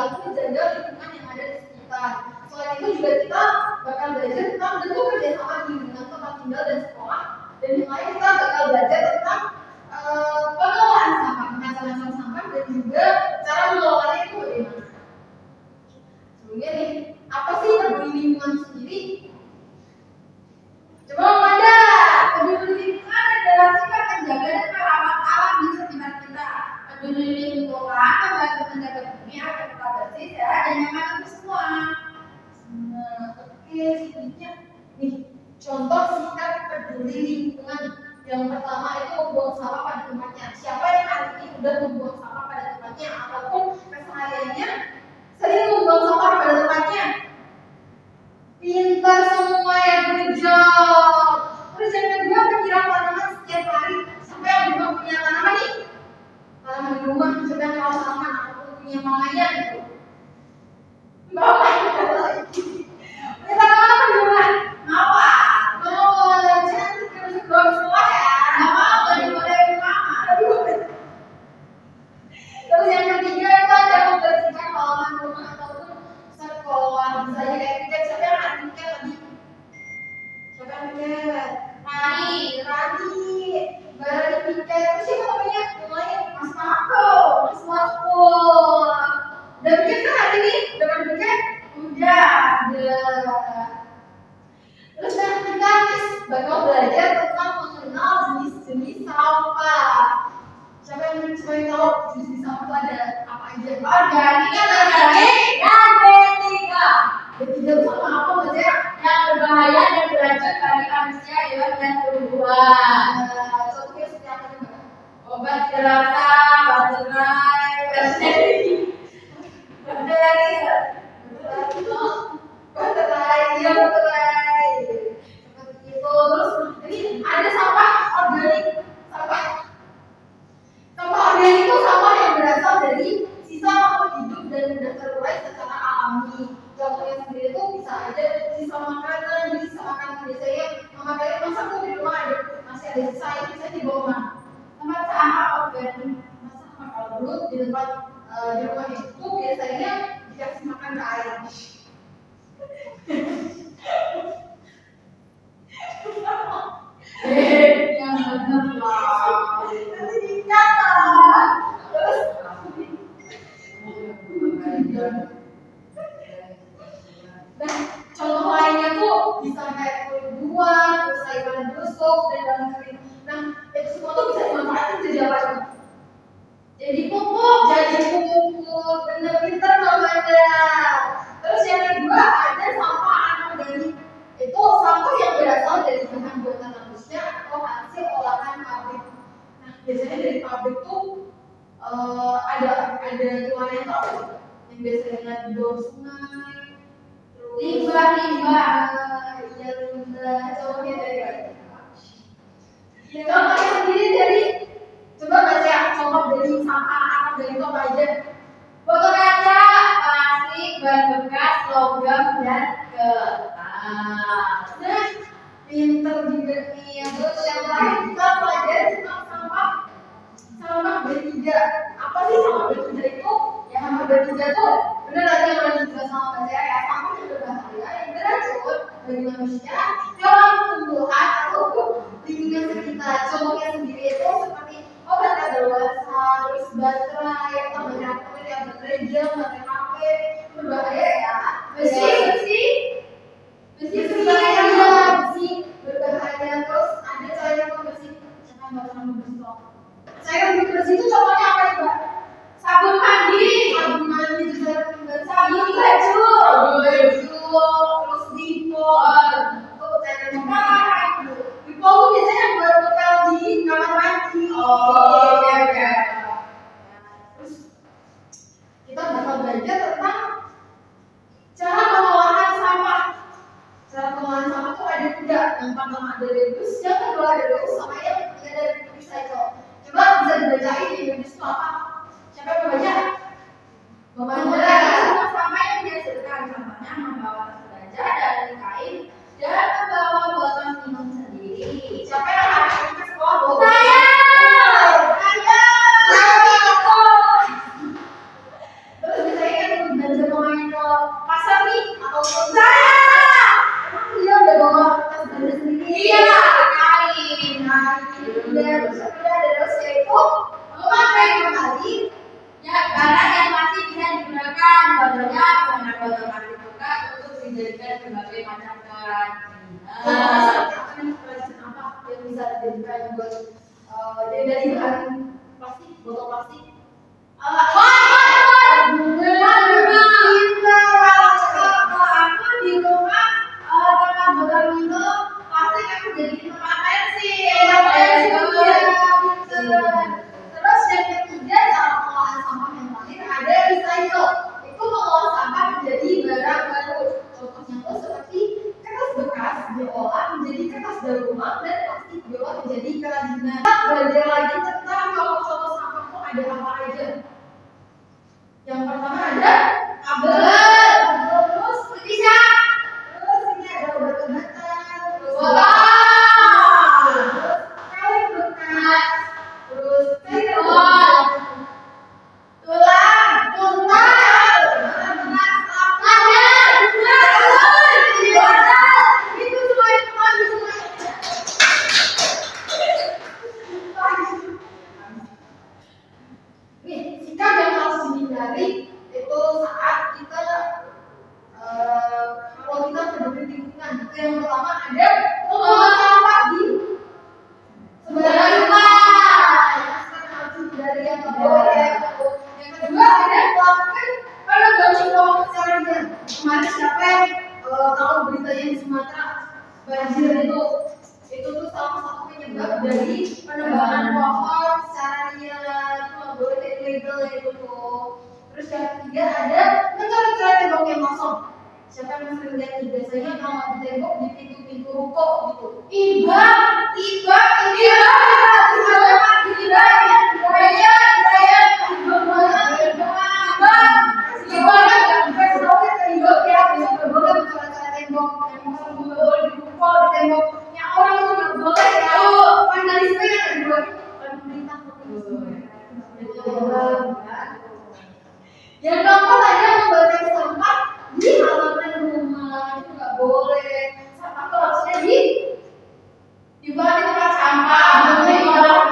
perilaku menjaga lingkungan yang ada di sekitar. Selain itu juga kita bakal belajar tentang bentuk kerjasama di lingkungan tempat tinggal dan sekolah, dan yang lain kita bakal belajar tentang pengelolaan sampah, macam-macam sampah, dan juga cara mengelolanya itu bagaimana. Sebelumnya nih, apa sih peduli lingkungan sendiri? Coba ada peduli lingkungan adalah sikap menjaga dan merawat alam di sekitar kita. Peduli lingkungan membantu menjaga bumi agar tetap bersih, sehat, dan nyaman untuk semua. Nah, oke, selanjutnya nih contoh sikap peduli lingkungan. Yang pertama itu membuang sampah pada tempatnya. Siapa yang hari ini udah membuang sampah pada tempatnya ataupun kesehariannya sering membuang sampah pada tempatnya? Pintar semua yang berjawab. Terus yang kedua, menyiram tanaman setiap hari. Siapa yang di rumah punya tanaman nih? Tanaman di rumah sedang rawat tanaman ataupun punya mamanya gitu. Bapak lagi. Punya tanaman apa di rumah? Mawar. Mawar. Cantik terus bawa sekolah ya. Nggak mau dari model mama. Terus yang ketiga itu ada membersihkan halaman rumah ataupun sekolah. Misalnya kayak piket, siapa yang ada piket tadi? Siapa yang piket? Rani. Barani piket. Terus siapa namanya? Mulai Mas Marco. Udah piket kan hari ini? Udah kan piket? Udah. Terus kita bakal belajar tentang mengenal jenis-jenis sampah. Siapa yang tahu jenis sampah itu ada apa aja? Organik, dan B3. B3 itu sama apa maksudnya? Yang berbahaya dan beracun bagi manusia, hewan, dan tumbuhan. Contohnya seperti apa nih, Mbak? Obat terasa, baterai, baterai. Seperti itu. Terus ini ada sampah organik. Sampah organik itu sampah yang berasal dari sisa makhluk hidup dan mudah terurai secara alami. Contohnya sendiri itu bisa aja sisa makanan biasanya memakai masak tuh di rumah masih ada sisa yang bisa dibawa mana? Tempat sampah organik. Masa kalau dulu di tempat di rumah itu biasanya dikasih makan ke ayam. Yang benar lah. Nanti dikata. Terus nah, contoh lainnya tuh bisa kayak kulit buah, terus sayuran busuk dan daun kering. Nah, itu semua tuh bisa dimanfaatkan jadi apa coba? Jadi pupuk, bener pinter namanya. Terus yang kedua ada sampah anorganik. Itu sampah yang berasal dari bahan buatan manusia atau hasil olahan pabrik. Nah, biasanya dari pabrik tuh ada keluar yang tahu yang biasanya dibawa sungai. Limbah. Iya, limbah. Contohnya dari ya, contohnya sendiri dari coba baca contoh dari sampah anorganik itu apa aja? Botol kaca, plastik, ban bekas, logam, dan kertas. Nah, pinter juga nih. Terus yang lain kita pelajari tentang sampah B3. Apa sih sampah B3 itu? Ya sampah B3 tuh bener tadi yang udah dijelaskan sama Mbak Zia ya, sampah yang berbahaya yang beracun bagi manusia, hewan, tumbuhan, atau lingkungan sekitar. Contohnya sendiri itu seperti obat kadaluarsa, terus baterai, atau baterai gel, baterai HP, berbahaya ya. Besi berbahaya. Terus ada cairan pembersih. Siapa yang bakal membersih itu? Cairan pembersih itu contohnya apa ya, Mbak? Sabun mandi, sabun baju, terus Dippol. Tuh cairan pembersih. Dippol tuh biasanya yang buat bekal di kamar mandi. Oke. Terus kita bakal belajar tentang cara pengolahan sampah. Cara pengolahan sampah itu ada tiga. Yang pertama ada reduce, yang kedua ada reuse, sama yang ketiga ada recycle. Coba bisa dibacain di reduce itu apa? Siapa yang membaca? Membaca sampah yang dihasilkan, contohnya membawa tas belanja dari kain dan membawa botol minum sendiri. Siapa yang hari ini ke sekolah? Saya. itu memakai kembali ya barang yang masih bisa digunakan, contohnya menggunakan botol plastik bekas untuk dijadikan berbagai macam kerajinan. Apa yang bisa dijadikan buat dari bahan plastik, botol plastik? Kalau aku di rumah tempat botol minum plastik aku jadiin tempat pensi. Terus yang ketiga cara pengolahan sampah yang lain ada recycle. Itu mengolah sampah menjadi barang baru. Contohnya tuh seperti kertas bekas diolah menjadi kertas daur ulang dan plastik diolah menjadi kerajinan. Kita belajar lagi tentang contoh-contoh sampah itu ada apa aja. Yang pertama ada kabel, terus pisang, terus ini ada obat-obatan, terus kain bekas, terus karton, tulang, itu semua nih, sikap yang harus dihindari itu saat kita kalau kita peduli lingkungan. Yang pertama ada membuang sampah di sembarangan tempat. Harus dihindari yang nggak boleh. Yang kedua ada melakukan penegakan hukum secara diam. Kemarin siapa yang tahu beritanya di Sumatera banjir itu tuh salah satu penyebab dari penebangan pohon secara liar. Boleh ilegal itu tuh. Terus yang ketiga ada mencoret-coret tembok yang kosong. Siapa yang sering lihat biasanya kalau di tembok di pintu-pintu ruko gitu. Iba. Yang keempat ada membuang sampah di halaman rumah, itu nggak boleh. Sampah itu harusnya dibuang di tempat sampah, bukan di orang.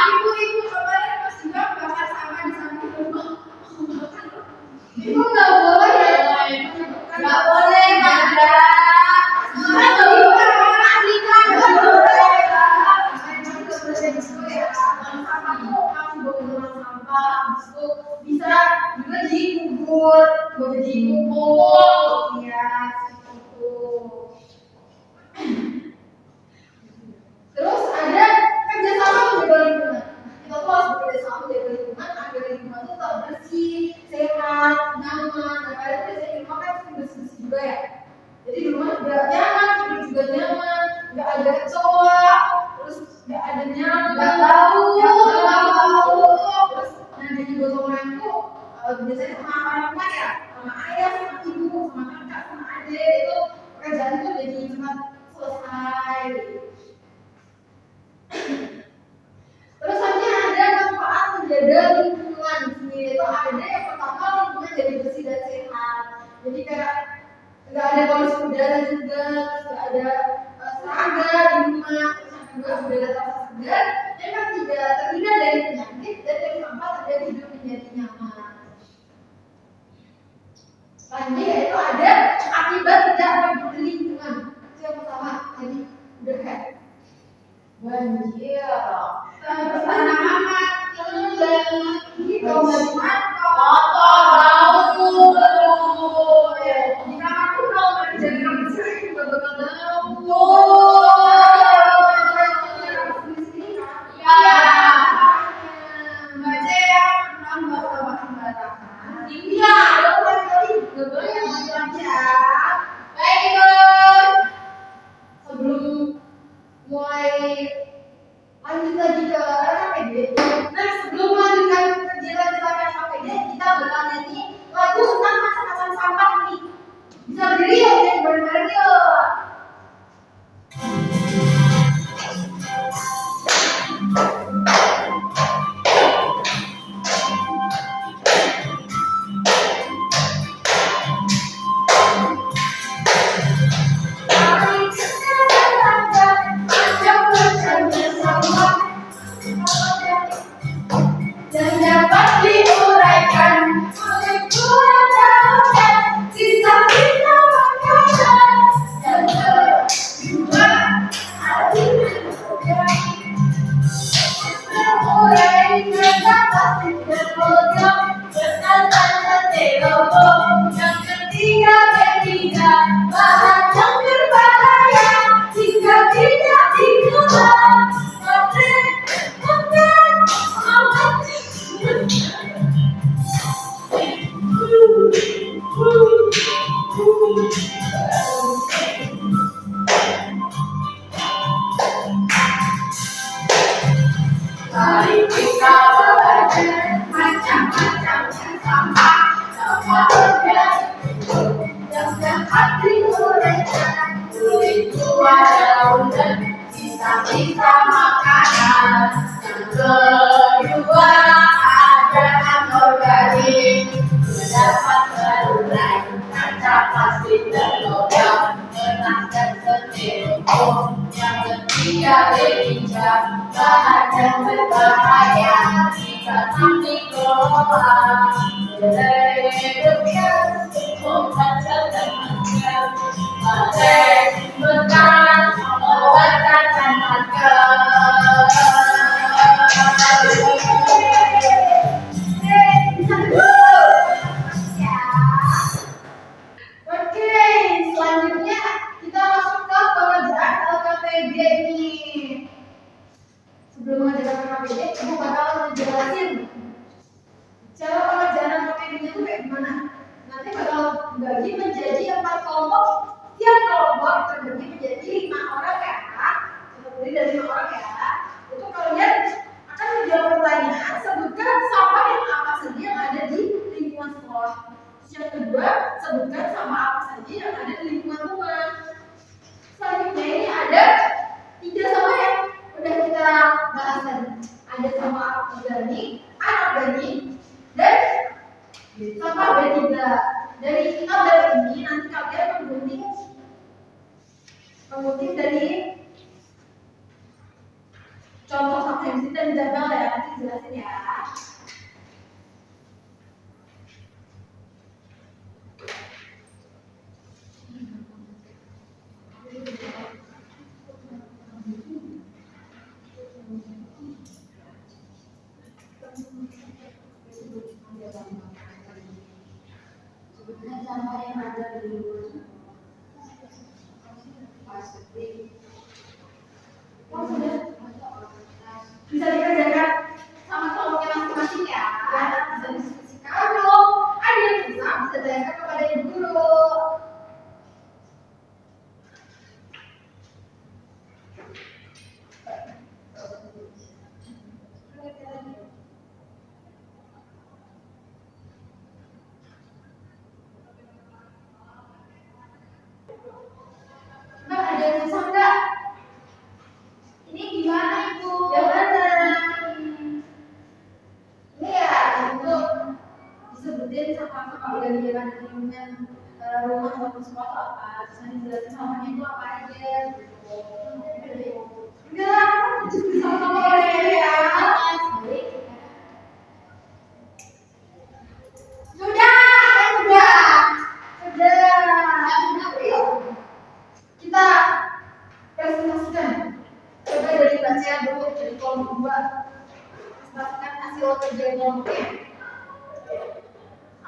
Ibu kemarin pas juga bakar sampah di samping rumah. Itu nggak boleh ya? Nggak boleh, Nanda. Bisa juga dikubur, ya itu. Terus ada kerjasama menjaga lingkungan. Kita tuh harus bekerjasama menjaga lingkungan agar lingkungan itu tetap bersih, sehat, nyaman. Nah, kalian biasanya di rumah kan bersih juga ya. Jadi di rumah juga nyaman, tidur juga nyaman, nggak ada kecoa, terus nggak ada nyamuk, nggak bau. Terus nanti gotong-royong tuh biasanya sama orang tua ya, sama ayah, sama ibu, sama kakak, sama adik itu pekerjaan itu jadi cepat selesai. Terus hanya ada manfaat menjaga lingkungan. Di sini itu ada yang pertama lingkungan jadi bersih dan sehat. Jadi kayak nggak ada polusi udara juga, nggak ada serangga di rumah. Yang kedua udara terasa segar. Yang ketiga terhindar dari penyakit dan yang keempat ada hidup menjadi nyaman. Selanjutnya yaitu ada akibat tidak peduli lingkungan. Itu yang pertama tadi udah kayak banjir, terus tanaman tenggelam, gitu banget, kotor, bau, ya. Di kamar tuh kalau nggak dijaga kebersihan juga bakal bau. Ya, baca ya, nambah sampah sembarangan. Iya, boleh kali, nggak boleh yang macam-macam. Baik ibu, sebelum mulai lanjut lagi ke RKPD. Nah, sebelum melanjutkan kegiatan kita ke RKPD, kita bakal nyanyi lagu tentang macam-macam sampah nih. Bisa berdiri ya, jadi bareng-bareng yuk. Macam-macam sampah. kita belajar macam-macam sampah organik yang dapat diuraikan kulit buah daun dan sisa-sisa makanan. Yang kedua ada anorganik dapat terurai kaca plastik dan logam kertas dan styrofoam. Yang ketiga B3 bahan yang berbahaya jika tak dikelola berlebihan membaca dan mendiam pakai bekas obat dan masker. Oke, selanjutnya kita masuk ke pengerjaan LKPD nih. Sebelum mengerjakan LKPD, Ibu bakal ngejelasin cara pengerjaan LKPD-nya itu kayak gimana. Nanti bakal bagi menjadi 4 kelompok. Tiap kelompok terbagi menjadi 5 orang ya. Terdiri dari 5 orang ya. Itu kalian akan menjawab pertanyaan, sebutkan sampah yang apa saja yang ada di lingkungan sekolah. Yang kedua, sebutkan sampah apa saja yang ada di lingkungan rumah. Selanjutnya ini ada 3 sampah yang udah kita bahas tadi. Ada sampah organik, anorganik, dan sampah B3. Dari tabel ini nanti kalian mengutip dari contoh sampah yang di sini dan tabel ya, nanti jelasin ya. Sebutkan sampah yang ada di lingkungan plastik. Sudah bisa dikerjakan sama kelompoknya masing-masing ya. Bisa diskusikan. Kalau ada yang susah bisa tanyakan kepada ibu guru. Mbak, ada yang susah nggak? Ini gimana Ibu? Yang mana? Ini ya, untuk disebutin sampah organik yang ada di lingkungan rumah maupun sekolah apa. Terus nanti jelasin sampahnya itu apa aja gitu. Enggak, sama-sama ya. Sudah. Kita presentasikan. Coba dari baca dulu dari kelompok 2. Presentasikan hasil kerja kelompoknya.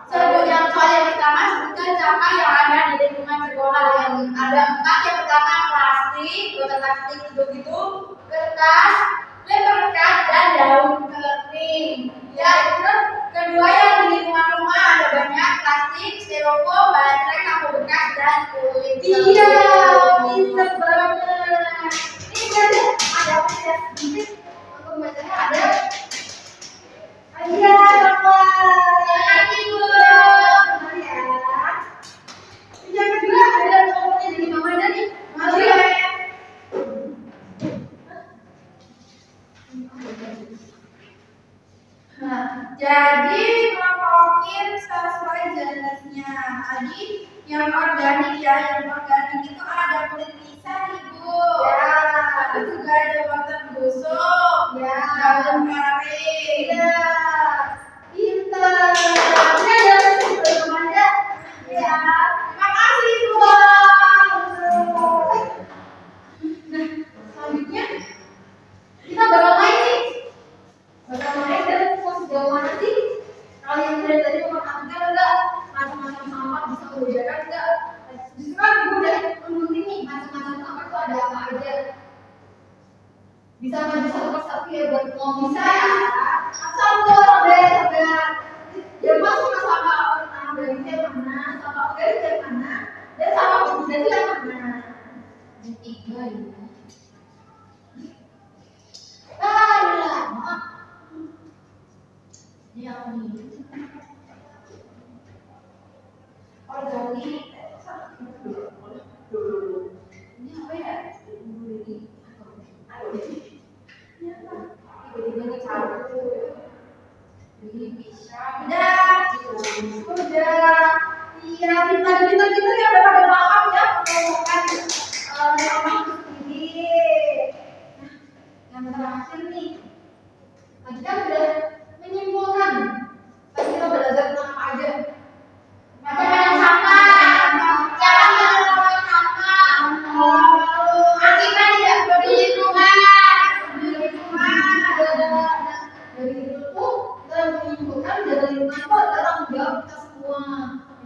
Sebutkan soal yang pertama, sebutkan sampah yang ada di lingkungan sekolah. Yang ada 4. Yang pertama plastik, botol plastik gitu, kertas, lem perekat dan daun kering. Ya, kedua yang di lingkungan rumah ada banyak plastik, styrofoam, baterai, lampu bekas dan kulit. Iya, pintar banget. Ini ada apa ya? Sedikit untuk bacanya ada. Iya, Bapak. Ibu. Benar ya. Yang kedua ada kelompoknya dari Mama Dani. Jadi kelompokin sesuai jenisnya. Tadi yang organik ya, yang organik itu ada kulit pisang Ibu. Ya. Lalu juga ada wortel busuk. Ya. Daun kari. Ya. Pintar. Ini ada nasi bermanja. Ya. Terima kasih Ibu. Nah, selanjutnya kita bakal main nih. Dan sejauh mana sih kalian dari memperhatikan enggak macam-macam sampah bisa membedakan enggak? Justru kan Ibu udah mengunting nih macam-macam sampah itu ada apa aja. Bisa maju satu persatu ya buat ngomong bisa ya. Asal sabar. Ya masuk ke sampah organik yang mana, sampah organik yang mana, dan sampah organik yang mana. Tiga ya. Origami. Ini apa ya? Tiba-tiba dicabut. Jadi bisa. Udah. Iya, pintar-pintar gitu ya udah pada paham ya pembahasan apa itu sendiri. Nah, yang terakhir nih, tadi kan udah menyimpulkan. Tadi kita belajar tentang apa aja. Makanan sama, cara mengelola sampah, akibat tidak peduli lingkungan. Dari itu tuh kita menyimpulkan dari lingkungan itu adalah tanggung jawab kita semua.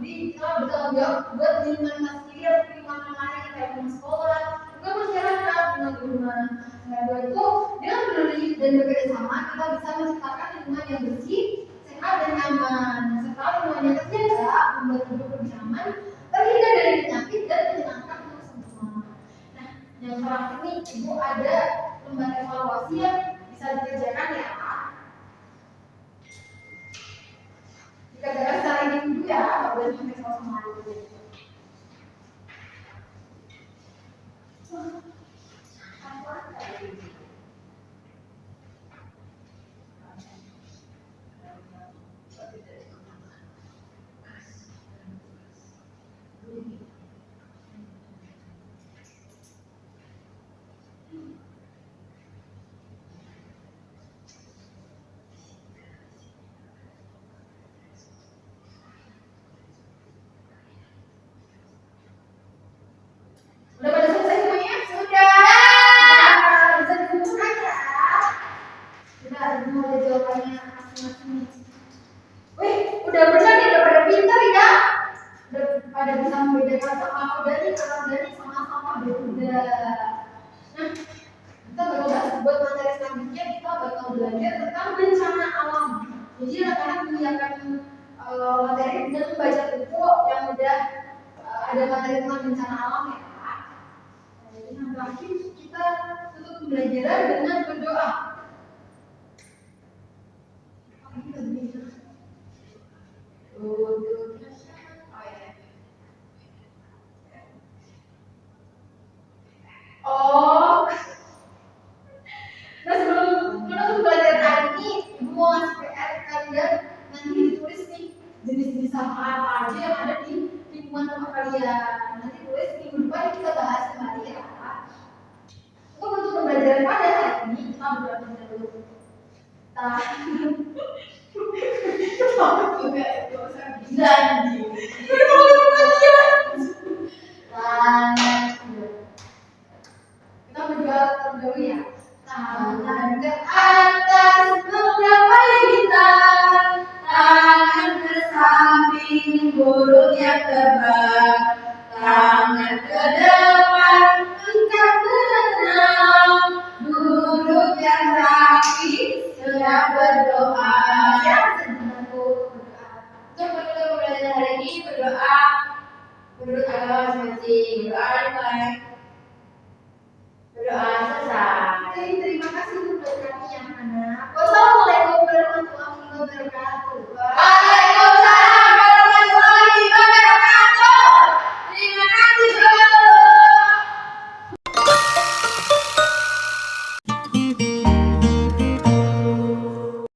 Jadi kita bertanggung jawab buat lingkungan kita sendiri atau lingkungan yang lain kayak lingkungan sekolah, juga masyarakat, lingkungan rumah. Nah, itu dengan peduli dan bekerja sama kita bisa menciptakan lingkungan yang bersih, sehat dan nyaman. Serta lingkungan yang terjaga membuat hidup lebih nyaman, terhindar dari penyakit dan menyenangkan untuk semua. Nah, yang terakhir nih Ibu ada lembar evaluasi yang bisa dikerjakan ya. Dikerjakan secara individu ya, nggak boleh sampai sama dulu. Udah pada selesai semuanya? Sudah. Bisa dikumpulkan ya. Sudah, ada jawabannya masing-masing. Wih, udah benar nih, udah pada pintar ya. Udah pada bisa membedakan sama organik, anorganik sama sampah udah. Nah, kita bakal buat materi selanjutnya kita bakal belajar tentang bencana alam. Jadi anak-anak menyiapkan materi dan membaca buku yang udah ada materi tentang bencana alam ya. Jadi yang terakhir kita tutup pembelajaran dengan berdoa. Oh, nah sebelum belajar hari ini, Ibu mau ngasih PR ke kalian, nanti ditulis nih jenis-jenis sampah apa aja yang ada di lingkungan tempat kalian. Nanti tulis minggu depan kita bahas kembali ya. Untuk pembelajaran pada hari ini kita belajar dulu. Janji. Kita berdoa dulu ya. Tangan ke atas menggapai bintang, tangan ke samping burung yang terbang, tangan ke depan engkau berenang, duduk yang rapi sedang berdoa. Untuk belajar hari ini berdoa menurut agama masing-masing. Berdoa dimulai. Berdoa selesai. Terima kasih untuk berkati yang anak. Wassalamualaikum warahmatullahi wabarakatuh.